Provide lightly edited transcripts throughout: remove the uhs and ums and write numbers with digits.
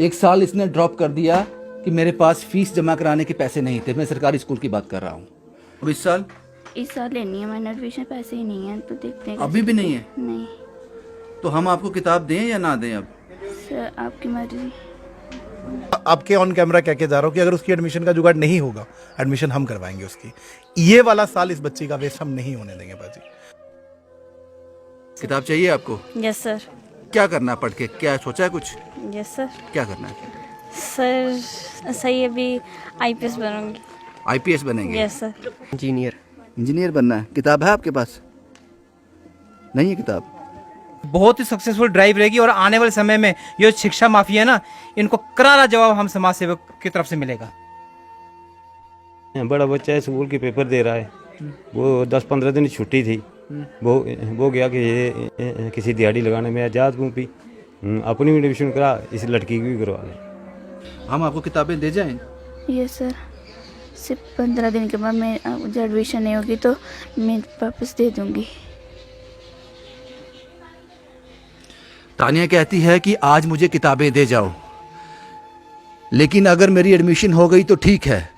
1 साल इसने ड्रॉप कर दिया कि मेरे पास फीस जमा कराने के पैसे नहीं थे। मैं सरकारी स्कूल की बात कर रहा हूँ। अब इस साल लेनी है मैंने एडमिशन, पैसे ही नहीं है तो देखते हैं। अभी भी नहीं है? नहीं तो हम आपको किताब दें या ना दें? अब सर आपकी मर्जी। आपके ऑन कैमरा कह के जा रहा हूँ कि अगर उसकी एडमिशन का जुगाड़ नहीं होगा, एडमिशन हम करवाएंगे उसकी। ये वाला साल इस बच्ची का वेस्ट हम नहीं होने देंगे बाजी। किताब चाहिए आपको? Yes sir. क्या करना पढ़ के? क्या सोचा है कुछ? Yes sir. क्या करना है? सर सही अभी आईपीएस बनूंगी। आईपीएस बनेंगे? Yes sir. इंजीनियर बनना है। किताब है आपके पास? नहीं है किताब? बहुत ही सक्सेसफुल ड्राइव रहेगी और आने वाले समय में ये शिक्षा माफिया है ना, इनको करारा जवाब हम समाज सेवक की तरफ से मिलेगा। बड़ा बच्चा है, स्कूल के पेपर दे रहा है। वो 10-15 दिन छुट्टी थी। वो गया कि ये किसी दिहाड़ी लगाने में आजाद हूँ भी अपनी भी एडमिशन करा, इस लड़की की भी करवा दें। हम आपको किताबें दे जाएं? Yes sir. सिर्फ 15 दिन के बाद मैं जब एडमिशन नहीं होगी तो मैं वापस दे दूंगी। तानिया कहती है कि आज मुझे किताबें दे जाओ, लेकिन अगर मेरी एडमिशन हो गई तो ठीक है,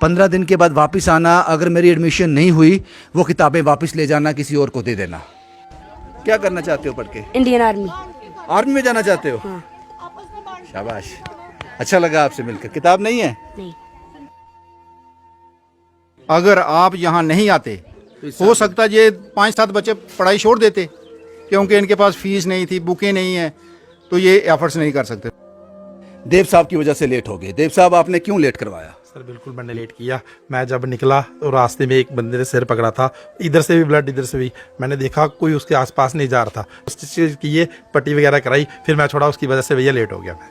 15 दिन के बाद वापस आना। अगर मेरी एडमिशन नहीं हुई, वो किताबें वापस ले जाना, किसी और को दे देना। क्या करना चाहते हो पढ़ के? Indian army. आर्मी में जाना चाहते हो? हाँ। शाबाश, अच्छा लगा आपसे मिलकर। किताब नहीं है? नहीं। अगर आप यहाँ नहीं आते हो सकता ये 5-7 बच्चे पढ़ाई छोड़ देते, क्योंकि इनके पास फीस नहीं थी, बुकें नहीं है, तो ये एफर्ट्स नहीं कर सकते। देव साहब की वजह से लेट हो गए। देव साहब, आपने क्यों लेट करवाया? सर बिल्कुल मैंने लेट किया। मैं जब निकला तो रास्ते में एक बंदे ने सिर पकड़ा था, इधर से भी ब्लड इधर से भी। मैंने देखा कोई उसके आसपास नहीं जा रहा था, उस चीज़ की ये पट्टी वगैरह कराई, फिर मैं छोड़ा। उसकी वजह से भैया लेट हो गया मैं।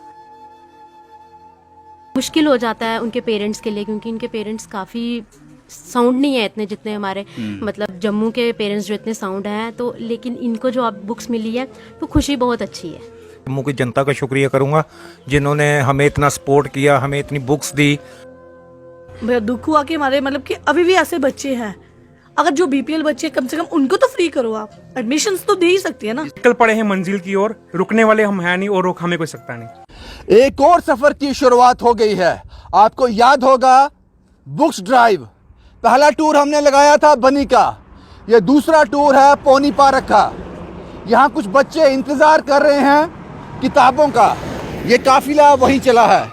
मुश्किल हो जाता है उनके पेरेंट्स के लिए, क्योंकि उनके पेरेंट्स काफ़ी साउंड नहीं है इतने जितने हमारे मतलब जम्मू के पेरेंट्स जो इतने साउंड हैं। तो लेकिन इनको जो अब बुक्स मिली है तो खुशी बहुत अच्छी है। जम्मू की जनता का शुक्रिया करूंगा जिन्होंने हमें इतना सपोर्ट किया, हमें इतनी बुक्स दी। भैया दुख हुआ कि हमारे मतलब कि अभी भी ऐसे बच्चे हैं, अगर जो बीपीएल बच्चे कम से कम उनको तो फ्री करो। आप एडमिशंस तो दे ही सकती है ना। निकल पड़े हैं मंजिल की ओर, रुकने वाले हम हैं नहीं और रोक हमें कोई सकता नहीं। एक और सफर की शुरुआत हो गई है। आपको याद होगा बुक्स ड्राइव, पहला टूर हमने लगाया था बनी का, ये दूसरा टूर है पौनी पार्क का। यहाँ कुछ बच्चे इंतजार कर रहे हैं किताबों का। ये काफिला वहीं चला है।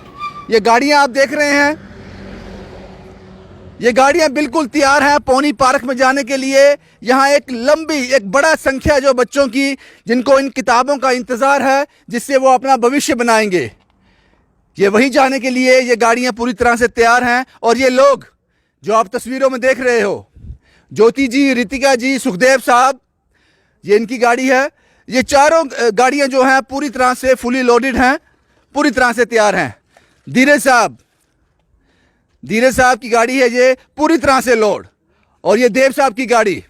ये गाड़ियां आप देख रहे हैं, ये गाड़ियां बिल्कुल तैयार हैं पौनी पार्क में जाने के लिए। यहाँ एक बड़ा संख्या जो बच्चों की, जिनको इन किताबों का इंतजार है, जिससे वो अपना भविष्य बनाएंगे, ये वहीं जाने के लिए ये गाड़ियां पूरी तरह से तैयार हैं। और ये लोग जो आप तस्वीरों में देख रहे हो, ज्योति जी, रितिका जी, सुखदेव साहब, ये इनकी गाड़ी है। ये चारों गाड़ियां जो हैं पूरी तरह से फुली लोडेड हैं, पूरी तरह से तैयार हैं। धीरज साहब की गाड़ी है ये, पूरी तरह से लोड। और ये देव साहब की गाड़ी,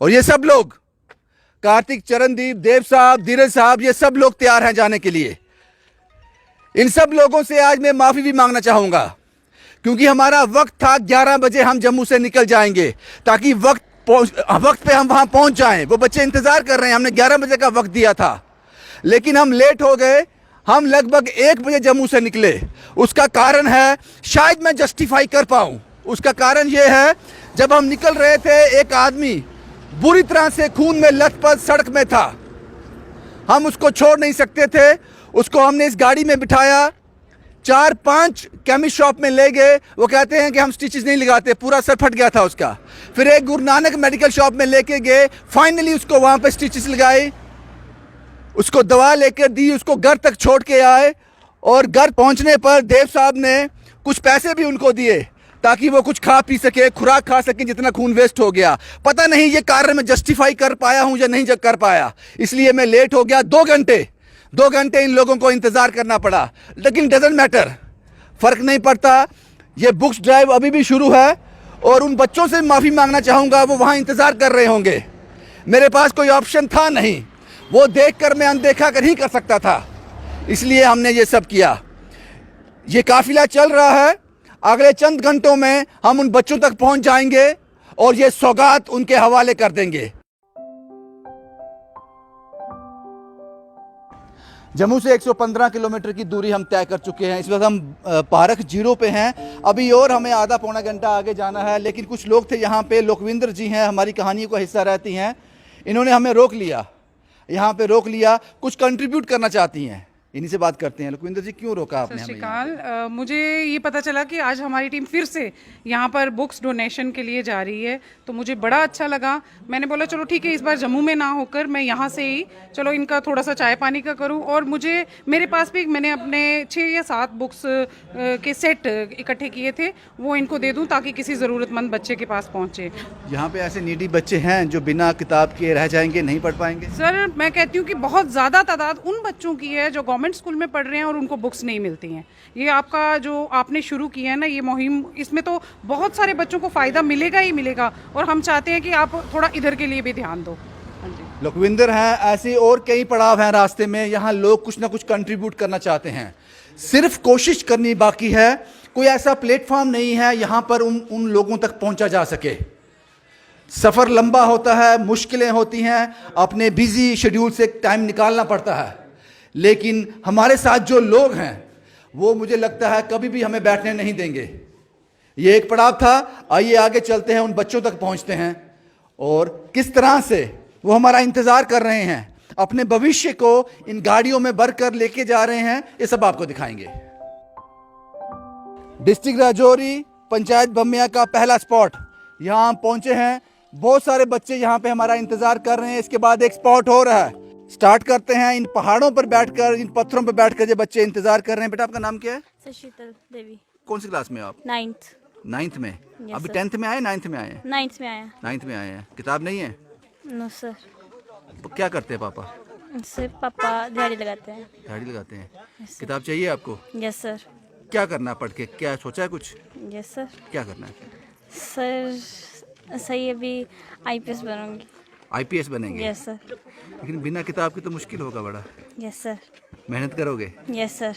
और ये सब लोग, कार्तिक, चरणदीप, देव साहब, धीरज साहब, ये सब लोग तैयार हैं जाने के लिए। इन सब लोगों से आज मैं माफी भी मांगना चाहूंगा, क्योंकि हमारा वक्त था 11 बजे हम जम्मू से निकल जाएंगे, ताकि वक्त पे हम वहां पहुंच जाएं। वो बच्चे इंतजार कर रहे हैं, हमने 11 बजे का वक्त दिया था, लेकिन हम लेट हो गए। हम लगभग 1 बजे जम्मू से निकले। उसका कारण है, शायद मैं जस्टिफाई कर पाऊं, उसका कारण यह है, जब हम निकल रहे थे एक आदमी बुरी तरह से खून में लथपथ सड़क में था। हम उसको छोड़ नहीं सकते थे। उसको हमने इस गाड़ी में बिठाया, 4-5 केमिस्ट शॉप में ले गए। वो कहते हैं कि हम स्टिचेस नहीं लगाते, पूरा सर फट गया था उसका। फिर एक गुरु नानक मेडिकल शॉप में लेके गए, फाइनली उसको वहाँ पे स्टिचेस लगाई, उसको दवा लेकर दी, उसको घर तक छोड़ के आए। और घर पहुँचने पर देव साहब ने कुछ पैसे भी उनको दिए, ताकि वो कुछ खा पी सके, खुराक खा सके, जितना खून वेस्ट हो गया। पता नहीं ये कारण मैं जस्टिफाई कर पाया हूँ या नहीं कर पाया, इसलिए मैं लेट हो गया। 2 घंटे इन लोगों को इंतजार करना पड़ा, लेकिन डजंट मैटर, फर्क नहीं पड़ता। ये बुक्स ड्राइव अभी भी शुरू है, और उन बच्चों से माफ़ी मांगना चाहूँगा, वो वहाँ इंतज़ार कर रहे होंगे। मेरे पास कोई ऑप्शन था नहीं, वो देखकर मैं अनदेखा कर ही कर सकता था, इसलिए हमने ये सब किया। ये काफिला चल रहा है, अगले चंद घंटों में हम उन बच्चों तक पहुंच जाएंगे और ये सौगात उनके हवाले कर देंगे। जम्मू से 115 किलोमीटर की दूरी हम तय कर चुके हैं। इस वक्त हम पारक जीरो पे हैं। अभी और हमें आधा पौना घंटा आगे जाना है, लेकिन कुछ लोग थे यहाँ पे, लोकविंदर जी हैं, हमारी कहानियों का हिस्सा रहती हैं, इन्होंने हमें रोक लिया, यहाँ पे रोक लिया, कुछ कंट्रीब्यूट करना चाहती हैं। इन्हीं से बात करते हैं। लोकविंदर जी, क्यों रोका आपने सत हमें? श्रीकाल। मुझे ये पता चला कि आज हमारी टीम फिर से यहाँ पर बुक्स डोनेशन के लिए जा रही है, तो मुझे बड़ा अच्छा लगा। मैंने बोला चलो ठीक है, इस बार जम्मू में ना होकर मैं यहाँ से ही चलो इनका थोड़ा सा चाय पानी का करूँ, और मुझे मेरे पास भी मैंने अपने 6 या 7 बुक्स के सेट इकट्ठे किए थे, वो इनको दे दूँ ताकि किसी ज़रूरतमंद बच्चे के पास पहुँचे। यहाँ पे ऐसे नीडी बच्चे हैं जो बिना किताब के रह जाएंगे, नहीं पढ़ पाएंगे? सर मैं कहती हूँ कि बहुत ज़्यादा तादाद उन बच्चों की है जो गवर्नमेंट स्कूल में पढ़ रहे हैं और उनको बुक्स नहीं मिलती हैं। ये आपका जो आपने शुरू किया है ना ये मुहिम, इसमें तो बहुत सारे बच्चों को फ़ायदा मिलेगा ही मिलेगा, और हम चाहते हैं कि आप थोड़ा इधर के लिए भी ध्यान दो। हाँ जी। लोकविंदर हैं, ऐसे और कई पड़ाव हैं रास्ते में, यहाँ लोग कुछ ना कुछ कंट्रीब्यूट करना चाहते हैं, सिर्फ कोशिश करनी बाकी है। कोई ऐसा प्लेटफॉर्म नहीं है यहाँ पर उन लोगों तक पहुँचा जा सके। सफ़र लंबा होता है, मुश्किलें होती हैं, अपने बिजी शेड्यूल से टाइम निकालना पड़ता है, लेकिन हमारे साथ जो लोग हैं वो मुझे लगता है कभी भी हमें बैठने नहीं देंगे। ये एक पड़ाव था, आइए आगे चलते हैं, उन बच्चों तक पहुंचते हैं और किस तरह से वो हमारा इंतज़ार कर रहे हैं, अपने भविष्य को इन गाड़ियों में भरकर लेके जा रहे हैं, ये सब आपको दिखाएंगे। डिस्ट्रिक्ट राजौरी पंचायत बमिया का पहला स्पॉट, यहाँ हम पहुंचे हैं। बहुत सारे बच्चे यहाँ पे हमारा इंतज़ार कर रहे हैं। इसके बाद एक स्पॉट हो रहा है, स्टार्ट करते हैं। इन पहाड़ों पर बैठकर, इन पत्थरों पर बैठकर ये बच्चे इंतजार कर रहे हैं। बेटा आपका नाम क्या है? शीतल देवी। कौन सी क्लास में हो आप? 9th में। अभी 10th में आए, 9th में आए? 9th में आया। 9th में आए हैं। किताब नहीं है? No sir. तो क्या करते हैं पापा? सर पापा दिहाड़ी लगाते हैं। दिहाड़ी लगाते हैं। किताब चाहिए आपको? Yes sir. क्या करना है पढ़ के, क्या सोचा है कुछ? Yes sir. क्या करना है? सर सही अभी IPS बनूंगी। IPS बनेंगे? Yes sir. लेकिन बिना किताब के तो मुश्किल होगा बड़ा। Yes sir. मेहनत करोगे? Yes sir.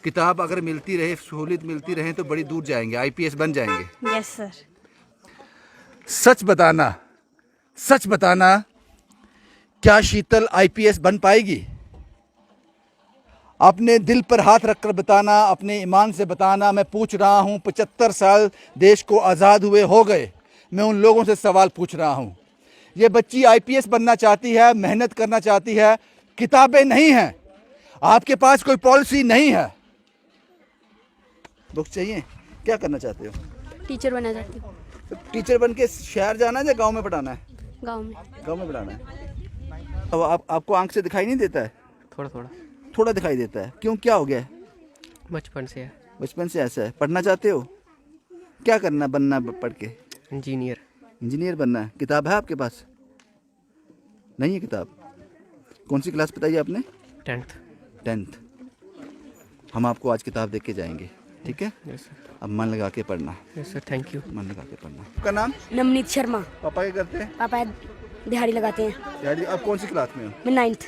किताब अगर मिलती रहे, सहूलियत मिलती रहे तो बड़ी दूर जाएंगे, IPS बन जाएंगे। Yes sir. सच बताना, सच बताना, क्या शीतल IPS बन पाएगी? अपने दिल पर हाथ रखकर बताना, अपने ईमान से बताना। मैं पूछ रहा हूँ, 75 साल देश को आज़ाद हुए हो गए, मैं उन लोगों से सवाल पूछ रहा हूँ। ये बच्ची IPS बनना चाहती है, मेहनत करना चाहती है, किताबें नहीं हैं, आपके पास कोई पॉलिसी नहीं है। बुक चाहिए? क्या करना चाहते हो? टीचर बनना चाहती हूँ। तो टीचर बन के शहर जाना है या गांव में पढ़ाना है? गाँव में। गांव में पढ़ाना है। अब आपको आंख से दिखाई नहीं देता है? थोड़ा दिखाई देता है। क्यों, क्या हो गया है? बचपन से है। बचपन से ऐसा है। पढ़ना चाहते हो? क्या करना, बनना पढ़ के? इंजीनियर बनना है। किताब है आपके पास? नहीं है किताब। कौन सी क्लास बताइए आपने? 10th। हम आपको आज किताब देख के जाएंगे, ठीक है? Yes sir. अब मन लगा के पढ़ना। Yes sir, thank you. मन लगा के पढ़ना। आपका नाम? नवनीत शर्मा। पापा क्या करते हैं? पापा दिहाड़ी लगाते हैं। दिहाड़ी। अब कौन सी क्लास में हो? मैं 9th।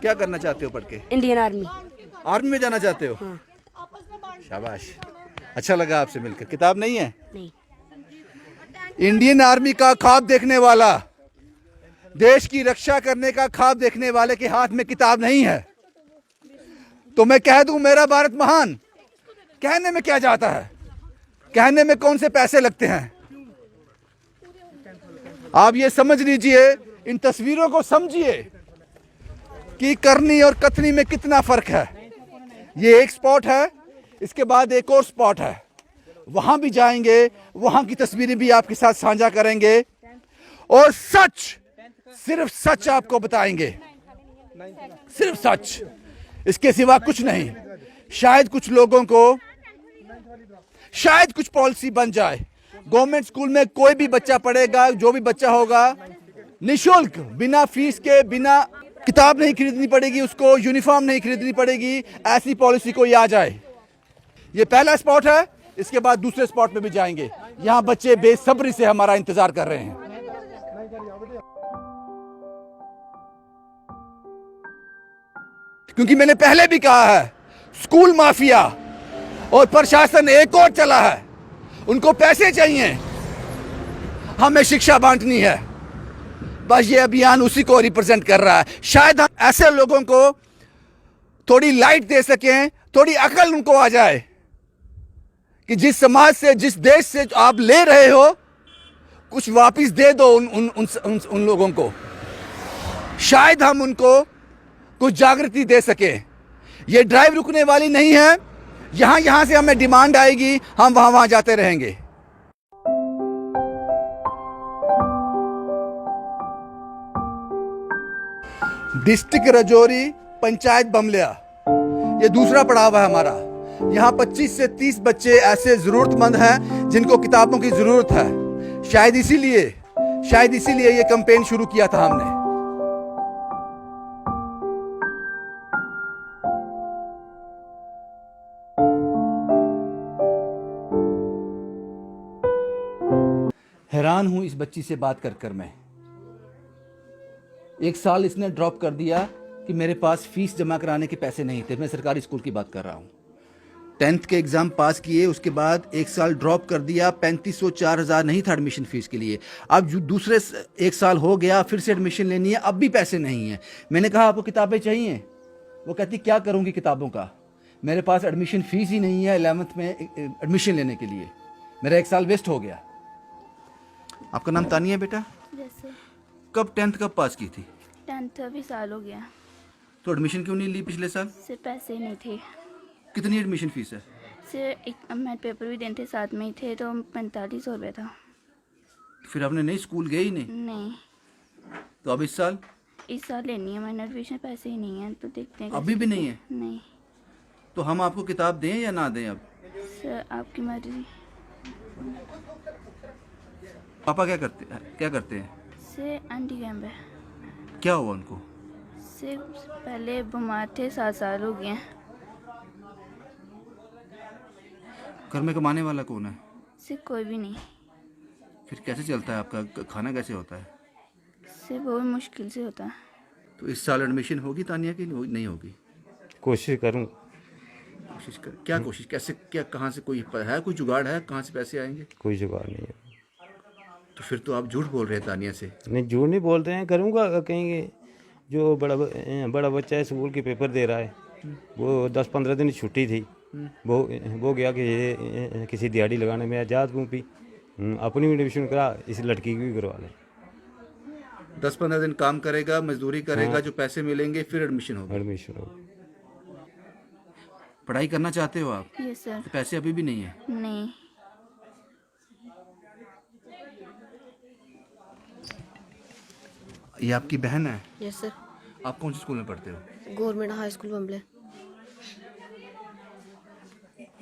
क्या करना चाहते हो पढ़ के? Indian army. आर्मी में जाना चाहते हो? हाँ। शाबाश, अच्छा लगा आपसे मिलकर। किताब नहीं है? नहीं। इंडियन आर्मी का ख्वाब देखने वाला, देश की रक्षा करने का ख्वाब देखने वाले के हाथ में किताब नहीं है तो मैं कह दूं मेरा भारत महान, कहने में क्या जाता है? कहने में कौन से पैसे लगते हैं? आप ये समझ लीजिए, इन तस्वीरों को समझिए कि करनी और कथनी में कितना फर्क है। ये एक स्पॉट है, इसके बाद एक और स्पॉट है, वहां भी जाएंगे, वहां की तस्वीरें भी आपके साथ साझा करेंगे और सच, सिर्फ सच आपको बताएंगे, सिर्फ सच, इसके सिवा कुछ नहीं। शायद कुछ लोगों को, शायद कुछ पॉलिसी बन जाए, गवर्नमेंट स्कूल में कोई भी बच्चा पढ़ेगा, जो भी बच्चा होगा निशुल्क, बिना फीस के, बिना किताब नहीं खरीदनी पड़ेगी उसको, यूनिफॉर्म नहीं खरीदनी पड़ेगी, ऐसी पॉलिसी कोई आ जाए। ये पहला स्पॉट है, इसके बाद दूसरे स्पॉट में भी जाएंगे। यहाँ बच्चे बेसब्री से हमारा इंतजार कर रहे हैं। क्योंकि मैंने पहले भी कहा है, स्कूल माफिया और प्रशासन एक और चला है, उनको पैसे चाहिए, हमें शिक्षा बांटनी है, बस ये अभियान उसी को रिप्रेजेंट कर रहा है। शायद हम ऐसे लोगों को थोड़ी लाइट दे सकें, थोड़ी अकल उनको आ जाए कि जिस समाज से, जिस देश से आप ले रहे हो, कुछ वापस दे दो उन लोगों को। शायद हम उनको कुछ जागृति दे सकें। ये ड्राइव रुकने वाली नहीं है। यहां से हमें डिमांड आएगी, हम वहां जाते रहेंगे। डिस्ट्रिक्ट रजौरी, पंचायत बमलिया, ये दूसरा पड़ाव है हमारा। यहाँ 25 से 30 बच्चे ऐसे जरूरतमंद हैं जिनको किताबों की जरूरत है। शायद इसीलिए ये कैंपेन शुरू किया था हमने। हैरान हूं इस बच्ची से बात कर मैं। 1 साल इसने ड्रॉप कर दिया कि मेरे पास फीस जमा कराने के पैसे नहीं थे। मैं सरकारी स्कूल की बात कर रहा हूं। 10th के एग्जाम पास किए, उसके बाद 1 साल ड्रॉप कर दिया। 3500 4000 नहीं था एडमिशन फीस के लिए। अब जो दूसरे 1 साल हो गया, फिर से एडमिशन लेनी है, अब भी पैसे नहीं है। मैंने कहा आपको किताबें चाहिए? वो कहती क्या करूंगी किताबों का, मेरे पास एडमिशन फीस ही नहीं है 11th में एडमिशन लेने के लिए। मेरा 1 साल वेस्ट हो गया। आपका नाम तानिया बेटा? जैसे कब 10th कब पास की थी? 10th अभी साल हो गया। तो एडमिशन क्यों नहीं ली पिछले साल? से पैसे नहीं थे। कितनी एडमिशन फीस है? से एक मैथ पेपर भी देने थे, साथ में ही थे, तो 4500 रुपये था। फिर आपने नहीं स्कूल गए ही नहीं? नहीं। तो अब इस साल लेनी है मैंने एडमिशन, पैसे ही नहीं है, तो देखते हैं। अभी भी नहीं है? नहीं। तो हम आपको किताब दें या ना दें? अब सर आपकी मर्जी। पापा क्या करते हैं? से आंटी कैम्प है। क्या हुआ उनको? से पहले बीमार थे, 7 साल हो गए हैं। घर में कमाने वाला कौन है? से कोई भी नहीं। फिर कैसे चलता है आपका? खाना कैसे होता है? से बहुत मुश्किल से होता है। तो इस साल एडमिशन होगी तानिया की नहीं होगी? कोशिश करूँ। कोशिश कर, क्या कोशिश, कैसे, क्या, कहाँ से, कोई जुगाड़ है? कहाँ से पैसे आएंगे? कोई जुगाड़ नहीं है। तो फिर तो आप झूठ बोल रहे हैं तानिया से। नहीं, झूठ नहीं बोल रहे हैं। करूँगा, कहेंगे जो बड़ा बच्चा है स्कूल के पेपर दे रहा है, वो 10-15 दिन छुट्टी थी, वो गया कि ये किसी दिहाड़ी लगाने में आज़ाद हूँ भी, अपनी भी एडमिशन करा, इस लड़की की भी करवा लें। 10-15 दिन काम करेगा, मजदूरी करेगा, जो पैसे मिलेंगे फिर एडमिशन होगा। पढ़ाई करना चाहते हो आप? Yes sir. तो पैसे अभी भी नहीं है? नहीं। ये आपकी बहन है? Yes sir. आप कौन से स्कूल में पढ़ते हो? Government high school Bamble.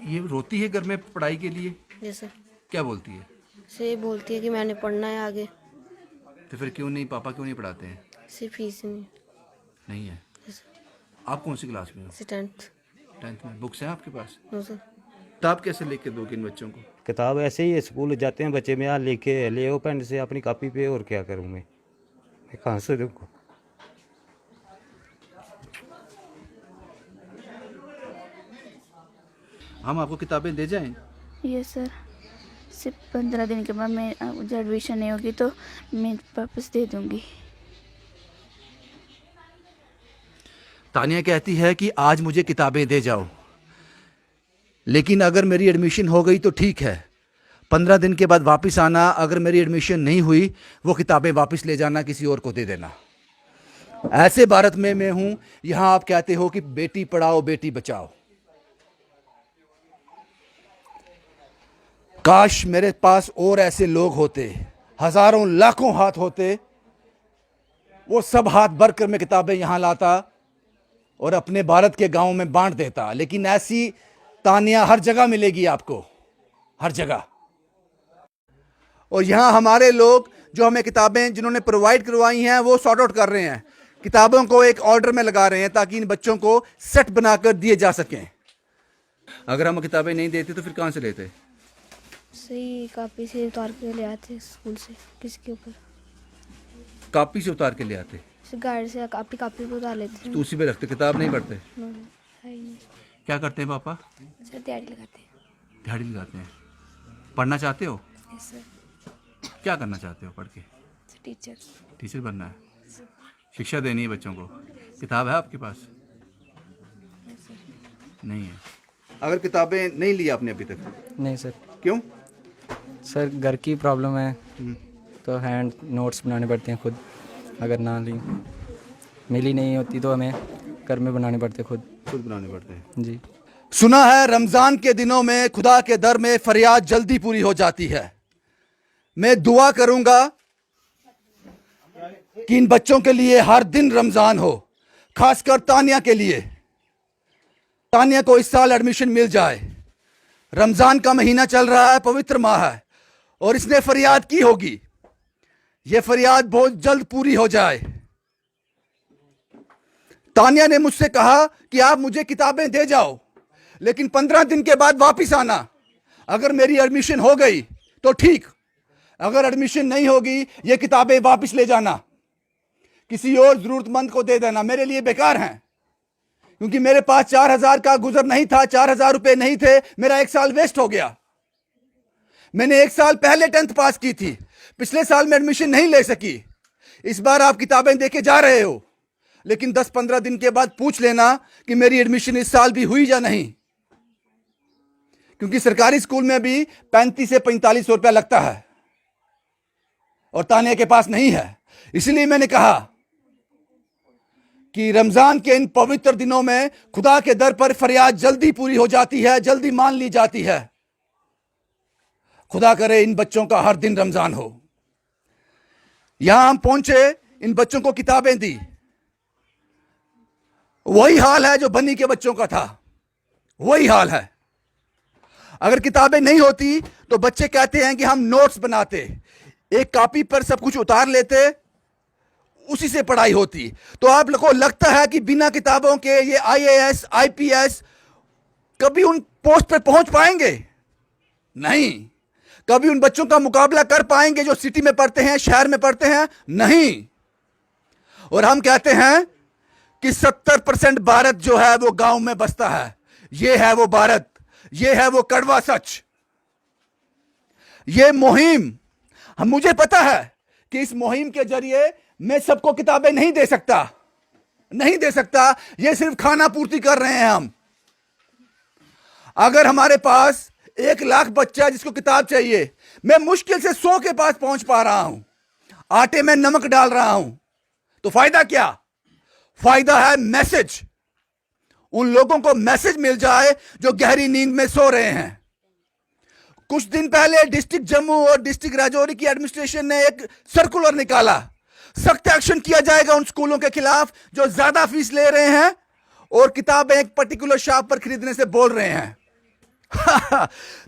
ये रोती है घर में पढ़ाई के लिए? Yes sir. क्या बोलती है? से बोलती है कि मैंने पढ़ना है आगे। तो फिर क्यों नहीं, पापा क्यों नहीं पढ़ाते हैं? से फीस नहीं है। यस। आप कौन सी क्लास में हो? 10th में। बुक्स हैं आपके पास? No sir. किताब कैसे लेके दोगे इन बच्चों को? किताब ऐसे ही स्कूल जाते हैं बच्चे, में यहाँ लेके ले आओ पेन से अपनी कॉपी पे, और क्या करूँ मैं कहाँ से देखो। हम आपको किताबें दे जाएं? Yes sir. सिर्फ 15 दिन के बाद मैं जो एडमिशन नहीं होगी तो मैं वापस दे दूंगी। तानिया कहती है कि आज मुझे किताबें दे जाओ, लेकिन अगर मेरी एडमिशन हो गई तो ठीक है, 15 दिन के बाद वापस आना। अगर मेरी एडमिशन नहीं हुई, वो किताबें वापस ले जाना, किसी और को दे देना। ऐसे भारत में मैं हूं। यहां आप कहते हो कि बेटी पढ़ाओ बेटी बचाओ। काश मेरे पास और ऐसे लोग होते, हजारों लाखों हाथ होते, वो सब हाथ भर कर मैं किताबें यहां लाता और अपने भारत के गांवों में बांट देता। लेकिन ऐसी तानिया हर जगह मिलेगी आपको, हर जगह। और यहां हमारे लोग जो हमें किताबें जिन्होंने प्रोवाइड करवाई हैं, वो सॉर्ट आउट कर रहे हैं, किताबों को एक ऑर्डर में लगा रहे हैं ताकि इन बच्चों को सेट बनाकर दिए जा सकें। अगर हम किताबें नहीं देते तो फिर कहां से लेते? सही कॉपी से उतार के ले आते स्कूल से, किसके ऊपर कॉपी से उतार के ले आते? गाइड से कॉपी पे उतार लेते तो उसी पे रखते, किताब नहीं पढ़ते? हैं। क्या करते हैं पापा? सर दिहाड़ी लगाते हैं। दिहाड़ी लगाते हैं। पढ़ना चाहते हो? Yes sir. क्या करना चाहते हो पढ़ के? टीचर। टीचर बनना है। शिक्षा देनी है बच्चों को। किताब है आपके पास? नहीं है। अगर किताबें नहीं ली आपने अभी तक? नहीं सर। क्यों? सर घर की प्रॉब्लम है तो हैंड नोट्स बनाने पड़ते हैं खुद, अगर ना ली मिली नहीं होती तो हमें घर में बनाने पड़ते खुद बनाने पड़ते हैं जी। सुना है रमजान के दिनों में खुदा के दर में फरियाद जल्दी पूरी हो जाती है। मैं दुआ करूंगा कि इन बच्चों के लिए हर दिन रमजान हो, खासकर तानिया के लिए। तानिया को इस साल एडमिशन मिल जाए। रमजान का महीना चल रहा है, पवित्र माह है, और इसने फरियाद की होगी। यह फरियाद बहुत जल्द पूरी हो जाए। तानिया ने मुझसे कहा कि आप मुझे किताबें दे जाओ, लेकिन 15 दिन के बाद वापस आना। अगर मेरी एडमिशन हो गई तो ठीक, अगर एडमिशन नहीं होगी ये किताबें वापस ले जाना, किसी और जरूरतमंद को दे देना, मेरे लिए बेकार हैं। क्योंकि मेरे पास 4000 का गुजर नहीं था, 4000 रुपए नहीं थे, मेरा 1 साल वेस्ट हो गया। मैंने 1 साल पहले 10th पास की थी, पिछले साल में एडमिशन नहीं ले सकी। इस बार आप किताबें देके जा रहे हो, लेकिन 10-15 दिन के बाद पूछ लेना कि मेरी एडमिशन इस साल भी हुई या नहीं, क्योंकि सरकारी स्कूल में भी 35 से 45 रुपया लगता है और तानिया के पास नहीं है। इसलिए मैंने कहा कि रमजान के इन पवित्र दिनों में खुदा के दर पर फरियाद जल्दी पूरी हो जाती है, जल्दी मान ली जाती है। खुदा करे इन बच्चों का हर दिन रमजान हो। यहां हम पहुंचे, इन बच्चों को किताबें दी। वही हाल है जो बनी के बच्चों का था, वही हाल है। अगर किताबें नहीं होती तो बच्चे कहते हैं कि हम नोट्स बनाते, एक कॉपी पर सब कुछ उतार लेते, उसी से पढ़ाई होती। तो आप लोगों को लगता है कि बिना किताबों के ये IAS IPS कभी उन पोस्ट पर पहुंच पाएंगे? नहीं। कभी उन बच्चों का मुकाबला कर पाएंगे जो सिटी में पढ़ते हैं, शहर में पढ़ते हैं? नहीं। और हम कहते हैं कि 70% भारत जो है वो गांव में बसता है। ये है वो भारत, ये है वो कड़वा सच। ये मुहिम, मुझे पता है कि इस मुहिम के जरिए मैं सबको किताबें नहीं दे सकता, नहीं दे सकता। ये सिर्फ खाना पूर्ति कर रहे हैं हम। अगर हमारे पास 1 लाख बच्चा जिसको किताब चाहिए, मैं मुश्किल से 100 के पास पहुंच पा रहा हूं, आटे में नमक डाल रहा हूं, तो फायदा क्या? फायदा है मैसेज। उन लोगों को मैसेज मिल जाए जो गहरी नींद में सो रहे हैं। कुछ दिन पहले डिस्ट्रिक्ट जम्मू और डिस्ट्रिक्ट राजौरी की एडमिनिस्ट्रेशन ने एक सर्कुलर निकाला, सख्त एक्शन किया जाएगा उन स्कूलों के खिलाफ जो ज्यादा फीस ले रहे हैं और किताबें एक पर्टिकुलर शॉप पर खरीदने से बोल रहे हैं।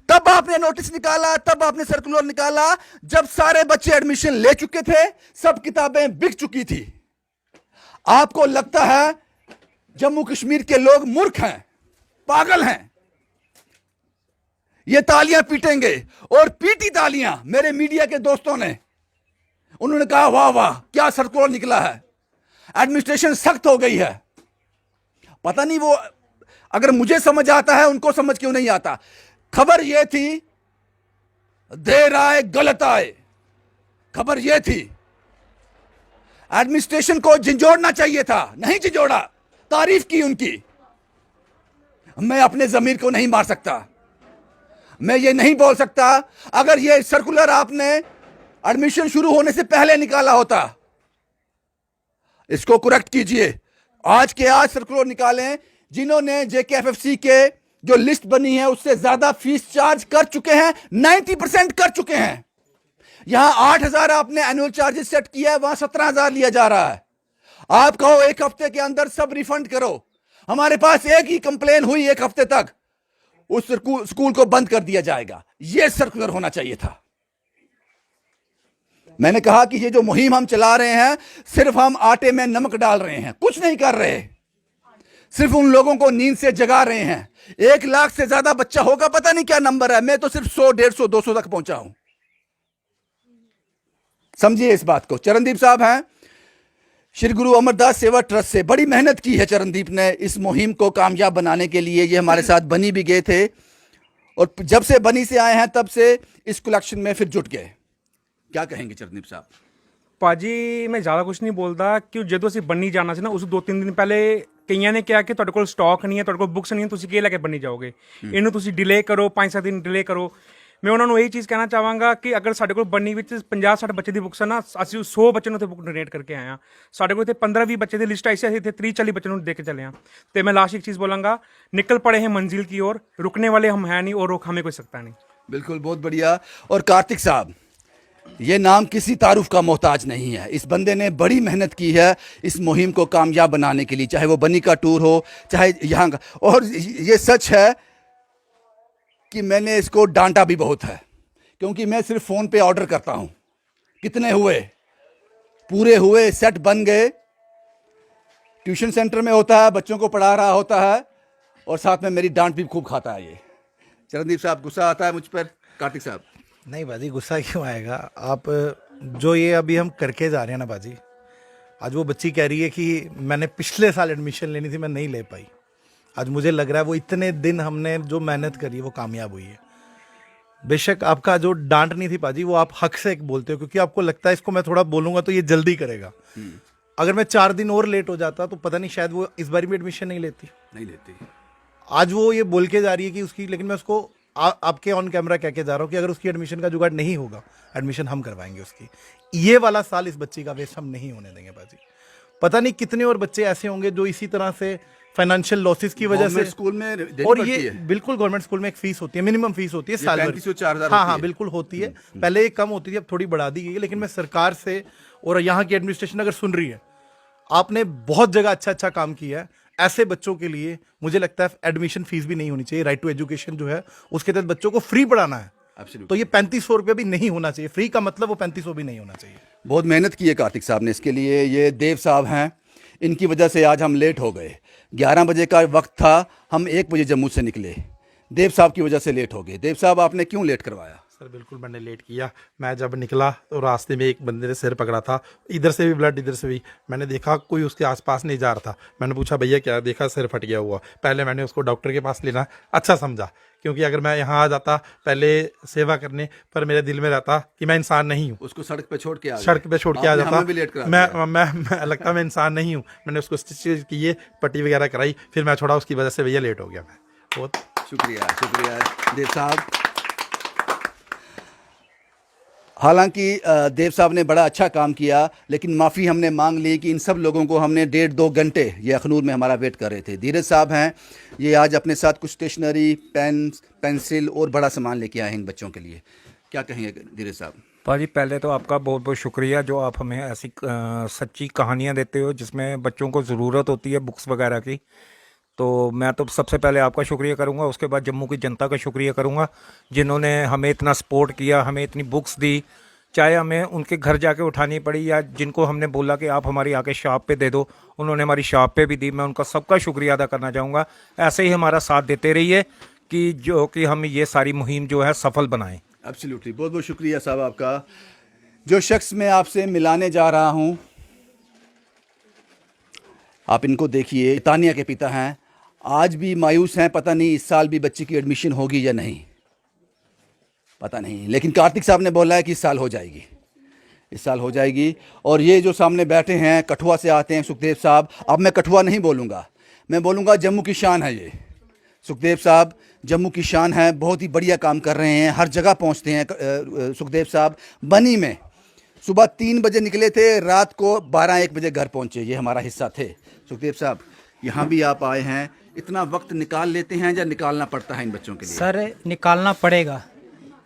तब आपने नोटिस निकाला, तब आपने सर्कुलर निकाला जब सारे बच्चे एडमिशन ले चुके थे, सब किताबें बिक चुकी थी। आपको लगता है जम्मू कश्मीर के लोग मूर्ख हैं, पागल हैं? ये तालियां पीटेंगे, और पीटी तालियां मेरे मीडिया के दोस्तों ने। उन्होंने कहा वाह वाह क्या सर्कुलर निकला है, एडमिनिस्ट्रेशन सख्त हो गई है। पता नहीं वो, अगर मुझे समझ आता है उनको समझ क्यों नहीं आता। खबर यह थी, देर आए गलत आए, खबर यह थी। एडमिनिस्ट्रेशन को झंझोड़ना चाहिए था, नहीं झंझोड़ा, तारीफ की उनकी। मैं अपने जमीर को नहीं मार सकता, मैं ये नहीं बोल सकता अगर ये सर्कुलर आपने एडमिशन शुरू होने से पहले निकाला होता। इसको करेक्ट कीजिए, आज के आज सर्कुलर निकालें। जिन्होंने JKFFC के जो लिस्ट बनी है उससे ज्यादा फीस चार्ज कर चुके हैं, 90% कर चुके हैं। यहां 8000 आपने एनुअल चार्जेस सेट किया है, वहां 17000 लिया जा रहा है। आप कहो 1 हफ्ते के अंदर सब रिफंड करो। हमारे पास एक ही कंप्लेन हुई 1 हफ्ते तक, उस स्कूल को बंद कर दिया जाएगा। यह सर्कुलर होना चाहिए था। मैंने कहा कि ये जो मुहिम हम चला रहे हैं, सिर्फ हम आटे में नमक डाल रहे हैं, कुछ नहीं कर रहे, सिर्फ उन लोगों को नींद से जगा रहे हैं। 1 लाख से ज्यादा बच्चा होगा, पता नहीं क्या नंबर है, मैं तो सिर्फ 100, 150, 200 तक पहुंचा हूं। समझिए इस बात को। चरणदीप साहब हैं श्री गुरु अमरदास सेवा ट्रस्ट से, बड़ी मेहनत की है चरणदीप ने इस मुहिम को कामयाब बनाने के लिए। ये हमारे साथ बनी भी गए थे, और जब से बनी से आए हैं तब से इस कलेक्शन में फिर जुट गए। क्या कहेंगे चरणदीप साहब? ਭਾਜੀ ਮੈਂ ਜ਼ਿਆਦਾ ਕੁਝ ਨਹੀਂ ਬੋਲਦਾ, ਕਿ ਜਦੋਂ ਅਸੀਂ ਬੰਨੀ ਜਾਣਾ ਸੀ ਨਾ, ਉਸ 2-3 ਦਿਨ ਪਹਿਲੇ ਕਈਆਂ ਨੇ ਕਿਹਾ ਕਿ ਤੁਹਾਡੇ ਕੋਲ ਸਟਾਕ ਨਹੀਂ ਹੈ, ਤੁਹਾਡੇ ਕੋਲ ਬੁੱਕਸ ਨਹੀਂ ਹੈ, ਤੁਸੀਂ ਕੀ ਲੈ ਕੇ ਬੰਨੀ ਜਾਓਗੇ, ਇਹਨੂੰ ਤੁਸੀਂ ਡਿਲੇ ਕਰੋ, 5-7 ਦਿਨ ਡਿਲੇ ਕਰੋ। ਮੈਂ ਉਹਨਾਂ ਨੂੰ ਇਹ ਚੀਜ਼ ਕਹਿਣਾ ਚਾਹਾਂਗਾ ਕਿ ਅਗਰ ਸਾਡੇ ਕੋਲ ਬੰਨੀ ਵਿੱਚ 50-60 ਬੱਚੇ ਦੀ ਬੁੱਕਸ ਹੈ ਨਾ, ਅਸੀਂ 100 ਬੱਚੇ ਨੂੰ ਉੱਥੇ ਬੁੱਕ ਡੋਨੇਟ ਕਰਕੇ ਆਏ ਹਾਂ। ਸਾਡੇ ਕੋਲ ਇੱਥੇ 15-20 ਬੱਚੇ ਦੀ ਲਿਸਟ ਆਈ ਸੀ, ਅਸੀਂ ਇੱਥੇ 30-40 ਬੱਚੇ ਨੂੰ ਦੇ ਕੇ ਚਲੇ ਹਾਂ। ਤੇ ਮੈਂ ਲਾस्ट एक चीज़ बोलूँगा, निकल पड़े हैं मंजिल की ओर, रुकने वाले हम हैं नहीं और रोक हमें कोई सकता नहीं। बिल्कुल, बहुत बढ़िया। और कार्तिक साहब, ये नाम किसी तारुफ का मोहताज नहीं है। इस बंदे ने बड़ी मेहनत की है इस मुहिम को कामयाब बनाने के लिए, चाहे वो बनी का टूर हो, चाहे यहाँ का। और ये सच है कि मैंने इसको डांटा भी बहुत है, क्योंकि मैं सिर्फ फ़ोन पे ऑर्डर करता हूँ। कितने हुए? पूरे हुए, सेट बन गए। ट्यूशन सेंटर में होता है, बच्चों को पढ़ा रहा होता है, और साथ में मेरी डांट भी खूब खाता है ये। चरणदीप साहब, गुस्सा आता है मुझ पर? कार्तिक साहब, नहीं बाजी, गुस्सा क्यों आएगा? आप जो ये अभी हम करके जा रहे हैं ना बाजी, आज वो बच्ची कह रही है कि मैंने पिछले साल एडमिशन लेनी थी, मैं नहीं ले पाई। आज मुझे लग रहा है वो इतने दिन हमने जो मेहनत करी है वो कामयाब हुई है। बेशक आपका जो डांट नहीं थी बाजी, वो आप हक से बोलते हो, क्योंकि आपको लगता है इसको मैं थोड़ा बोलूंगा तो ये जल्दी करेगा। अगर मैं 4 दिन और लेट हो जाता तो पता नहीं, शायद वो इस बार भी एडमिशन नहीं लेती। आज वो ये बोल के जा रही है कि उसकी, लेकिन मैं उसको आपके ऑन कैमरा कह के जा रहा हूँ कि अगर उसकी एडमिशन का जुगाड़ नहीं होगा, एडमिशन हम करवाएंगे उसकी। ये वाला साल इस बच्ची का वेस्ट हम नहीं होने देंगे बाजी। पता नहीं कितने और बच्चे ऐसे होंगे जो इसी तरह से फाइनेंशियल लॉसेस की वजह से स्कूल में देनी और पड़ती ये है। बिल्कुल गवर्नमेंट स्कूल में एक फीस होती है, मिनिमम फीस होती है साल भर। 35,000-4,000 हाँ, बिल्कुल होती है। पहले ये कम होती थी, अब थोड़ी बढ़ा दी गई है। लेकिन मैं सरकार से और यहाँ की एडमिनिस्ट्रेशन अगर सुन रही है, आपने बहुत जगह अच्छा काम किया है। ऐसे बच्चों के लिए मुझे लगता है एडमिशन फीस भी नहीं होनी चाहिए। राइट टू एजुकेशन जो है उसके तहत बच्चों को फ्री पढ़ाना है, तो ये 3500 रुपये भी नहीं होना चाहिए। फ्री का मतलब वो 3500 भी नहीं होना चाहिए। बहुत मेहनत की है कार्तिक साहब ने इसके लिए। ये देव साहब हैं, इनकी वजह से आज हम लेट हो गए। 11 बजे का वक्त था, हम 1 बजे जम्मू से निकले। देव साहब की वजह से लेट हो गए। देव साहब, आपने क्यों लेट करवाया? सर बिल्कुल मैंने लेट किया। मैं जब निकला तो रास्ते में एक बंदे ने सिर पकड़ा था, इधर से भी ब्लड इधर से भी। मैंने देखा कोई उसके आसपास नहीं जा रहा था। मैंने पूछा भैया क्या? देखा सिर फट गया हुआ। पहले मैंने उसको डॉक्टर के पास लेना अच्छा समझा, क्योंकि अगर मैं यहाँ आ जाता पहले सेवा करने, पर मेरे दिल में रहता कि मैं इंसान नहीं हूँ। उसको सड़क पे छोड़ के आ जाता। भी लेट करा मैं लगता मैं इंसान नहीं हूँ। मैंने उसको स्टिच किए, पट्टी वगैरह कराई, फिर मैं छोड़ा। उसकी वजह से भैया लेट हो गया मैं। बहुत शुक्रिया देव साहब। हालांकि देव साहब ने बड़ा अच्छा काम किया, लेकिन माफ़ी हमने मांग ली कि इन सब लोगों को हमने 1.5-2 घंटे ये अखनूर में हमारा वेट कर रहे थे। धीरज साहब हैं, ये आज अपने साथ कुछ स्टेशनरी, पेन, पेंसिल और बड़ा सामान लेके आए हैं इन बच्चों के लिए। क्या कहेंगे धीरज साहब? भाजी, पहले तो आपका बहुत बहुत शुक्रिया जो आप हमें ऐसी सच्ची कहानियाँ देते हो जिसमें बच्चों को ज़रूरत होती है बुक्स वगैरह की। तो मैं तो सबसे पहले आपका शुक्रिया करूंगा, उसके बाद जम्मू की जनता का शुक्रिया करूंगा जिन्होंने हमें इतना सपोर्ट किया, हमें इतनी बुक्स दी, चाहे हमें उनके घर जाके उठानी पड़ी या जिनको हमने बोला कि आप हमारी आके शॉप पे दे दो, उन्होंने हमारी शॉप पे भी दी। मैं उनका सबका शुक्रिया अदा करना चाहूँगा। ऐसे ही हमारा साथ देते रहिए कि हम ये सारी मुहिम जो है सफल बनाएं। एब्सोल्युटली, बहुत बहुत शुक्रिया साहब आपका। जो शख्स मैं आपसे मिलाने जा रहा हूँ, आप इनको देखिए, तानिया के पिता हैं। आज भी मायूस हैं, पता नहीं इस साल भी बच्ची की एडमिशन होगी या नहीं, पता नहीं। लेकिन कार्तिक साहब ने बोला है कि इस साल हो जाएगी, इस साल हो जाएगी। और ये जो सामने बैठे हैं कठुआ से आते हैं, सुखदेव साहब। अब मैं कठुआ नहीं बोलूँगा, मैं बोलूँगा जम्मू की शान है ये। सुखदेव साहब जम्मू की शान है, बहुत ही बढ़िया काम कर रहे हैं, हर जगह पहुँचते हैं। सुखदेव साहब बनी में सुबह 3 बजे निकले थे, रात को 12-1 बजे घर पहुँचे। ये हमारा हिस्सा थे। सुखदेव साहब, यहाँ भी आप आए हैं, इतना वक्त निकाल लेते हैं या निकालना पड़ता है इन बच्चों के लिए? सर निकालना पड़ेगा,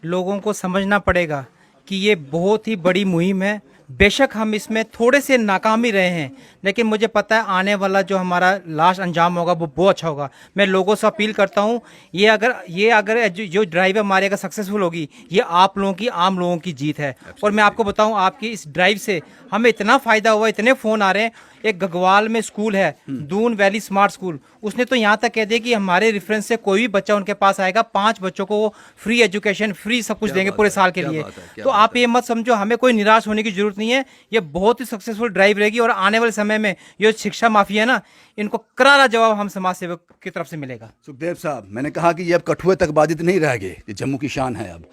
लोगों को समझना पड़ेगा कि ये बहुत ही बड़ी मुहिम है। बेशक हम इसमें थोड़े से नाकाम ही रहे हैं, लेकिन मुझे पता है आने वाला जो हमारा लास्ट अंजाम होगा वो बहुत अच्छा होगा। मैं लोगों से अपील करता हूँ, ये अगर जो ड्राइव हमारे अगर सक्सेसफुल होगी, ये आप लोगों की, आम लोगों की जीत है। और मैं आपको बताऊँ, आपकी इस ड्राइव से हमें इतना फ़ायदा हुआ, इतने फ़ोन आ रहे हैं। एक गगवाल में स्कूल है, दून वैली स्मार्ट स्कूल, उसने तो यहाँ तक कह दिया कि हमारे रेफरेंस से कोई भी बच्चा उनके पास आएगा, 5 बच्चों को फ्री एजुकेशन, फ्री सब कुछ देंगे पूरे साल के लिए। तो आप ये मत समझो, हमें कोई निराश होने की जरूरत नहीं है। ये बहुत ही सक्सेसफुल ड्राइव रहेगी और आने वाले समय में ये शिक्षा माफिया है ना, इनको करारा जवाब हम समाज सेवक की तरफ से मिलेगा। सुखदेव साहब, मैंने कहा कि ये अब कठुए तक बाधित नहीं रह गए, ये जम्मू की शान है। अब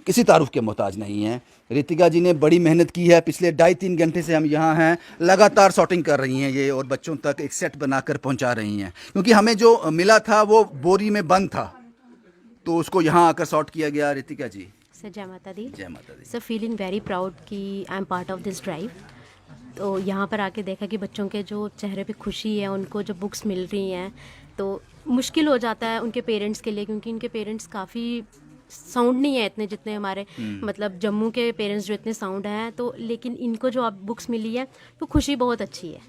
किसी तारुफ के मोहताज नहीं हैं। रितिका जी ने बड़ी मेहनत की है, पिछले 2.5-3 घंटे से हम यहाँ हैं, लगातार सॉर्टिंग कर रही हैं ये और बच्चों तक एक सेट बनाकर पहुँचा रही हैं, क्योंकि हमें जो मिला था वो बोरी में बंद था, तो उसको यहाँ आकर सॉर्ट किया गया। रितिका जी, सर जय माता दी। जय माता दी। सर फीलिंग वेरी प्राउड कि I am part of this drive. तो यहाँ पर आके देखा कि बच्चों के जो चेहरे पे खुशी है, उनको जो बुक्स मिल रही हैं, तो मुश्किल हो जाता है उनके पेरेंट्स के लिए, क्योंकि उनके पेरेंट्स काफ़ी साउंड नहीं है इतने जितने हमारे मतलब जम्मू के पेरेंट्स जो इतने साउंड हैं, तो लेकिन इनको जो अब बुक्स मिली है तो खुशी बहुत अच्छी है।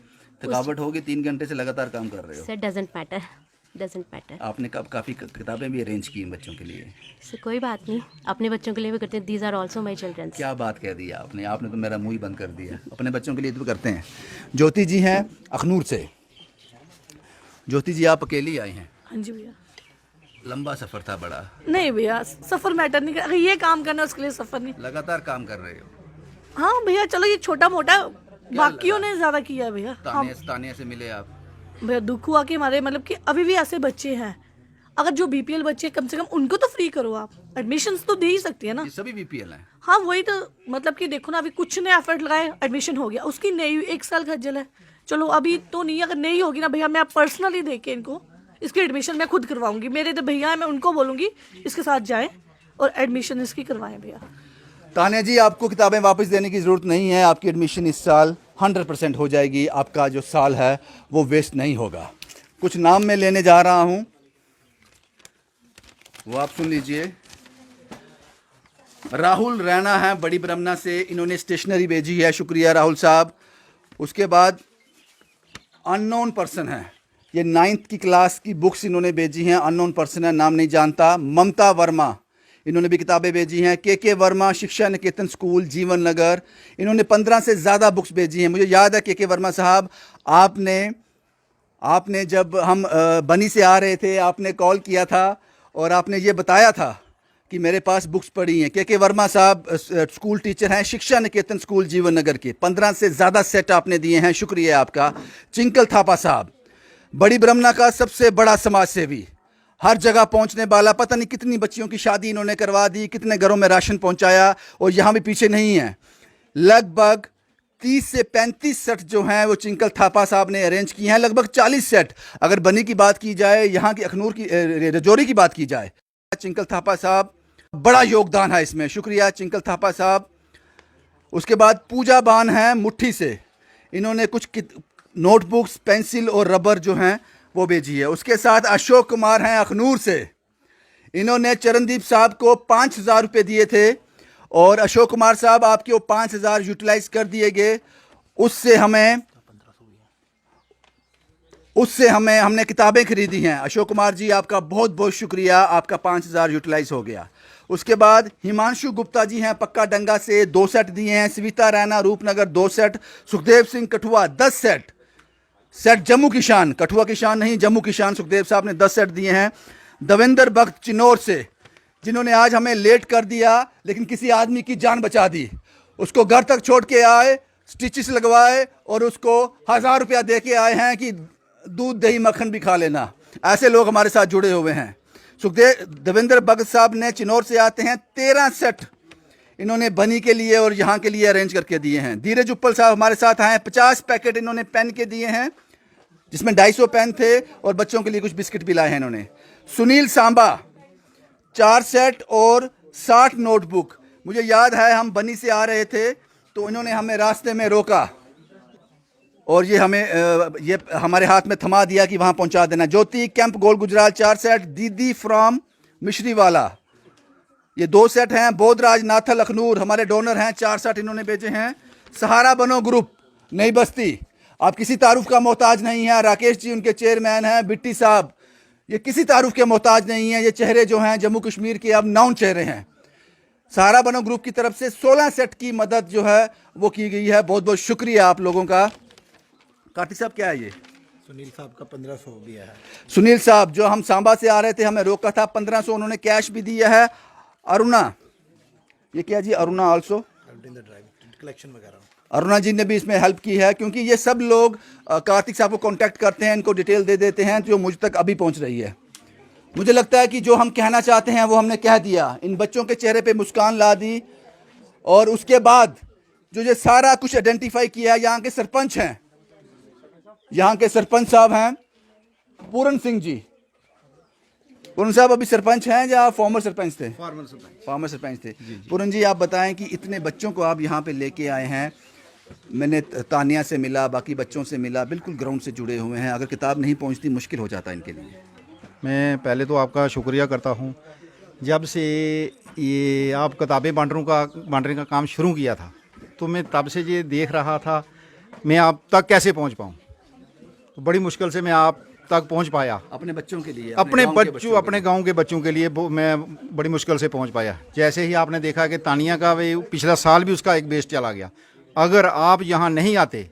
थकावट होगी, 3 घंटे से लगातार काम कर रहे हो। Sir doesn't matter. आपने कब काफ़ी किताबें भी अरेंज की इन बच्चों के लिए? सर कोई बात नहीं, अपने बच्चों के लिए भी करते हैं। These are also my children. क्या बात कह दी आपने, आपने तो मेरा मुंह ही बंद कर दिया। अपने बच्चों के लिए तो करते हैं। ज्योति जी हैं अखनूर से। ज्योति जी, आप अकेली आई हैं? हाँ जी भैया। लंबा सफ़र था बड़ा? नहीं भैया, सफ़र मैटर नहीं कर, अगर ये काम करना है उसके लिए सफ़र नहीं। लगातार काम कर रहे हो? हाँ भैया, चलो ये छोटा मोटा, बाकियों ने ज़्यादा किया है भैया। तानिया से मिले आप? भैया दुख हुआ कि हमारे मतलब कि अभी भी ऐसे बच्चे हैं, अगर जो बीपीएल बच्चे कम से कम उनको तो फ्री करो आप, एडमिशन्स तो दे ही सकती है ना। ये सभी बीपीएल हैं? हाँ वही तो, मतलब कि देखो ना, अभी कुछ ने एफर्ट लगाए, एडमिशन हो गया, उसकी नई 1 साल खज्जल है। चलो अभी तो नहीं, अगर नहीं होगी ना भैया, मैं पर्सनली देख के इनको इसकी एडमिशन मैं खुद करवाऊंगी। मेरे तो भैया हैं, मैं उनको बोलूँगी इसके साथ जाएँ और एडमिशन इसकी करवाएं भैया। तानिया जी, आपको किताबें वापस देने की ज़रूरत नहीं है। आपकी एडमिशन इस साल 100% हो जाएगी। आपका जो साल है वो वेस्ट नहीं होगा। कुछ नाम मैं लेने जा रहा हूँ, वो आप सुन लीजिए। राहुल रैना है बड़ी ब्रह्मना से, इन्होंने स्टेशनरी भेजी है, शुक्रिया राहुल साहब। उसके बाद अननोन पर्सन है, ये 9th की क्लास की बुक्स इन्होंने भेजी हैं। अननोन पर्सन है, नाम नहीं जानता। ममता वर्मा, इन्होंने भी किताबें भेजी हैं। के वर्मा शिक्षा निकेतन स्कूल जीवन नगर, इन्होंने 15 से ज़्यादा बुक्स भेजी हैं। मुझे याद है के वर्मा साहब, आपने जब हम बनी से आ रहे थे, आपने कॉल किया था और आपने ये बताया था कि मेरे पास बुक्स पड़ी हैं। के वर्मा साहब स्कूल टीचर हैं, शिक्षा निकेतन स्कूल जीवन नगर के। 15 से ज़्यादा सेट आपने दिए हैं, शुक्रिया आपका। चिंकल थापा साहब, बड़ी ब्रह्मना का सबसे बड़ा समाज सेवी, हर जगह पहुंचने वाला, पता नहीं कितनी बच्चियों की शादी इन्होंने करवा दी, कितने घरों में राशन पहुंचाया, और यहाँ भी पीछे नहीं है। लगभग 30 से 35 सेट जो हैं वो चिंकल थापा साहब ने अरेंज किए हैं। लगभग 40 सेट अगर बनी की बात की जाए, यहाँ की अखनूर की रजौरी की बात की जाए, चिंकल थापा साहब बड़ा योगदान है इसमें, शुक्रिया चिंकल थापा साहब। उसके बाद पूजा बान हैं मुट्ठी से, इन्होंने कुछ नोटबुक्स, पेंसिल और रबर जो हैं वो भेजी है। उसके साथ अशोक कुमार हैं अखनूर से, इन्होंने चरणदीप साहब को 5000 रुपये दिए थे, और अशोक कुमार साहब आपके वो 5000 यूटिलाइज कर दिए गए। उससे हमने किताबें खरीदी हैं। अशोक कुमार जी, आपका बहुत बहुत शुक्रिया, आपका 5000 यूटिलाइज हो गया। उसके बाद हिमांशु गुप्ता जी हैं पक्का डंगा से, 2 सेट दिए हैं। सविता रैना रूपनगर 2 सेट। सुखदेव सिंह कठुआ 10 सेट जम्मू की शान, कठुआ की शान नहीं, जम्मू की शान, सुखदेव साहब ने 10 सेट दिए हैं। दविंदर भक्त चिन्नौर से, जिन्होंने आज हमें लेट कर दिया लेकिन किसी आदमी की जान बचा दी, उसको घर तक छोड़ के आए, स्टिचेस लगवाए और उसको 1000 रुपया दे के आए हैं कि दूध दही मक्खन भी खा लेना। ऐसे लोग हमारे साथ जुड़े हुए हैं। दविंदर भगत साहब ने चिन्नौर से आते हैं, 13 सेट इन्होंने बनी के लिए और यहाँ के लिए अरेंज करके दिए हैं। धीरज उप्पल साहब हमारे साथ आए, 50 पैकेट इन्होंने पेन के दिए हैं, जिसमें 250 पेन थे, और बच्चों के लिए कुछ बिस्किट भी लाए हैं इन्होंने। सुनील सांबा 4 सेट और 60 नोटबुक। मुझे याद है हम बनी से आ रहे थे तो इन्होंने हमें रास्ते में रोका और ये हमारे हाथ में थमा दिया कि वहाँ पहुँचा देना। ज्योति कैंप गोल गुजराल 4 सेट। दीदी फ्रॉम मिश्रीवाला ये 2 सेट हैं। बोधराज नाथल अखनूर हमारे डोनर हैं, 4 सेट इन्होंने भेजे हैं। सहारा बनो ग्रुप नई बस्ती, आप किसी तारुफ का मोहताज नहीं है। राकेश जी उनके चेयरमैन हैं। बिट्टी साहब ये किसी तारुफ के मोहताज नहीं है। ये चेहरे जो हैं जम्मू कश्मीर के अब 9 चेहरे हैं। सहारा बनो ग्रुप की तरफ से 16 सेट की मदद जो है वो की गई है। बहुत बहुत शुक्रिया आप लोगों का। कार्तिक साहब क्या है ये? सुनील साहब का 1500 दिया है। सुनील साहब जो हम सांबा से आ रहे थे, हमें रोका था, 1500 उन्होंने कैश भी दिया है। अरुणा, ये क्या जी? अरुणा आल्सो कलेक्शन वगैरह अरुणा जी ने भी इसमें हेल्प की है, क्योंकि ये सब लोग कार्तिक साहब को कांटेक्ट करते हैं, इनको डिटेल दे देते हैं जो मुझ तक अभी पहुंच रही है। मुझे लगता है कि जो हम कहना चाहते हैं वो हमने कह दिया। इन बच्चों के चेहरे पे मुस्कान ला दी। और उसके बाद जो ये सारा कुछ आइडेंटिफाई किया, यहाँ के सरपंच हैं, यहाँ के सरपंच साहब हैं पूरन सिंह जी। पूरन साहब अभी सरपंच हैं या फॉर्मर सरपंच थे? फॉर्मर सरपंच थे। पूरन जी, आप बताएं कि इतने बच्चों को आप यहाँ पे लेके आए हैं। मैंने तानिया से मिला, बाकी बच्चों से मिला, बिल्कुल ग्राउंड से जुड़े हुए हैं। अगर किताब नहीं पहुँचती मुश्किल हो जाता है इनके लिए। मैं पहले तो आपका शुक्रिया करता हूँ। जब से ये आप किताबें बांटने का काम शुरू किया था, तो मैं तब से ये देख रहा था मैं आप तक कैसे पहुँच पाऊँ। तो बड़ी मुश्किल से मैं आप तक पहुँच पाया। अपने बच्चों के लिए, अपने गांव के बच्चों के लिए मैं बड़ी मुश्किल से पहुँच पाया। जैसे ही आपने देखा कि तानिया का वे पिछला साल भी उसका एक बेस्ट चला गया। अगर आप यहाँ नहीं आते,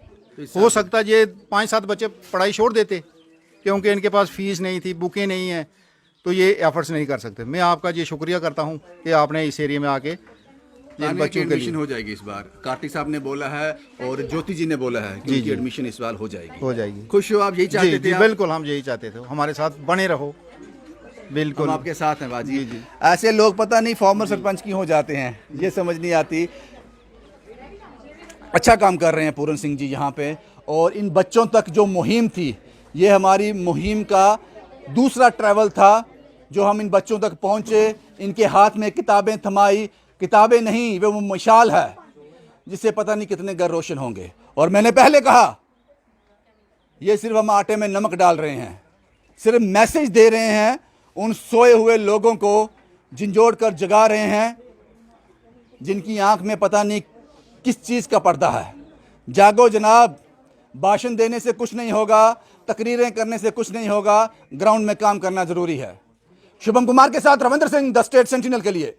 हो सकता ये 5-7 बच्चे पढ़ाई छोड़ देते, क्योंकि इनके पास फीस नहीं थी, बुकें नहीं हैं, तो ये एफर्ट्स नहीं कर सकते। मैं आपका ये शुक्रिया करता हूँ कि आपने इस एरिया में आके बच्चों की एडमिशन हो जाएगी इस बार। कार्तिक साहब ने बोला है और ज्योति जी ने बोला है कि उनकी एडमिशन इस बार हो जाएगी। खुश हो आप? यही चाहते थे? बिल्कुल, हम यही चाहते थे। हमारे साथ बने रहो। बिल्कुल, हम आपके साथ हैं बाजी। ऐसे लोग पता नहीं फॉर्मर सरपंच क्यों हो जाते हैं, ये समझ नहीं आती। अच्छा काम कर रहे हैं पूरन सिंह जी यहाँ पे। और इन बच्चों तक जो मुहिम थी, ये हमारी मुहिम का दूसरा ट्रैवल था, जो हम इन बच्चों तक पहुँचे, इनके हाथ में किताबें थमाई। किताबें नहीं, वो मशाल है जिससे पता नहीं कितने घर रोशन होंगे। और मैंने पहले कहा, ये सिर्फ हम आटे में नमक डाल रहे हैं, सिर्फ मैसेज दे रहे हैं उन सोए हुए लोगों को, झिंझोड़ कर जगा रहे हैं, जिनकी आंख में पता नहीं किस चीज़ का पर्दा है। जागो जनाब, भाषण देने से कुछ नहीं होगा, तकरीरें करने से कुछ नहीं होगा, ग्राउंड में काम करना ज़रूरी है। शुभम कुमार के साथ Ravindra Singh, the state sentinel के लिए।